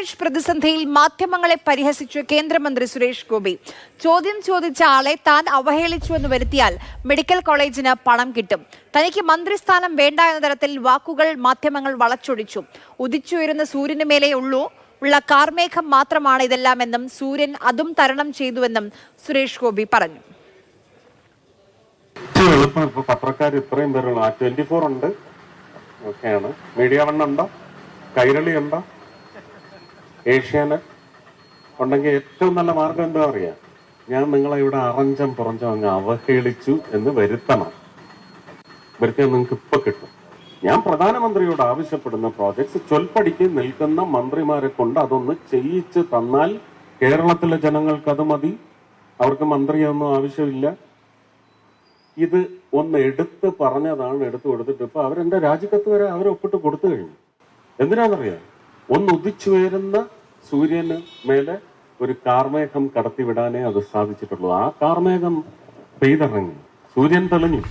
Image പ്രതിസന്ധിയിൽ മാധ്യമങ്ങളെ പരിഹസിച്ചു കേന്ദ്രമന്ത്രി സുരേഷ് ഗോപി. ചോദ്യം ചോദിച്ച ആളെ താൻ അവഹേളിച്ചുവെന്ന് വരുത്തിയാൽ മെഡിക്കൽ കോളേജിന് പണം കിട്ടും. തനിക്ക് മന്ത്രിസ്ഥാനം വേണ്ട എന്ന തരത്തിൽ വാക്കുകൾ മാധ്യമങ്ങൾ വളച്ചൊടിച്ചു. ഉദിച്ചുയരുന്ന സൂര്യന് മേലെ ഉള്ള കാർമേഘം മാത്രമാണ് ഇതെല്ലാമെന്നും സൂര്യൻ അതും തരണം ചെയ്തുവെന്നും സുരേഷ് ഗോപി പറഞ്ഞു. പത്രക്കാർ ഇത്രയും പേരുള്ള 24 ഉണ്ട്, ഒക്കെയാണ്. മീഡിയ 1 ഉണ്ടോ, കൈരളി ഉണ്ടോ, ഏഷ്യാനെറ്റ് ഉണ്ടെങ്കിൽ ഏറ്റവും നല്ല മാർഗം എന്താ അറിയാം, ഞാൻ നിങ്ങളെ ഇവിടെ അറഞ്ചം പുറഞ്ചം അങ്ങ് അവഹേളിച്ചു എന്ന് വരുത്തിയാൽ നിങ്ങൾക്ക് ഇപ്പൊ കിട്ടും. ഞാൻ പ്രധാനമന്ത്രിയോട് ആവശ്യപ്പെടുന്ന പ്രോജക്ട്സ് ചൊൽപ്പടിക്ക് നിൽക്കുന്ന മന്ത്രിമാരെ കൊണ്ട് അതൊന്ന് ചെയ്യിച്ച് തന്നാൽ കേരളത്തിലെ ജനങ്ങൾക്ക് അത് മതി. അവർക്ക് മന്ത്രിയൊന്നും ആവശ്യമില്ല. ഇത് ഒന്ന് എടുത്ത് പറഞ്ഞതാണ്, എടുത്തു കൊടുത്തിട്ട് ഇപ്പൊ അവരെന്റെ രാജിക്കത്ത് വരെ അവരൊപ്പിട്ട് കൊടുത്തു കഴിഞ്ഞു. എന്തിനാണെന്നറിയാം, ഒന്ന് ഉദിച്ചുയരുന്ന സൂര്യന് മേലെ ഒരു കാർമേഘം കടത്തിവിടാനേ അത് സാധിച്ചിട്ടുള്ളൂ. ആ കാർമേഘം പെയ്തിറങ്ങി, സൂര്യൻ തെളിഞ്ഞു.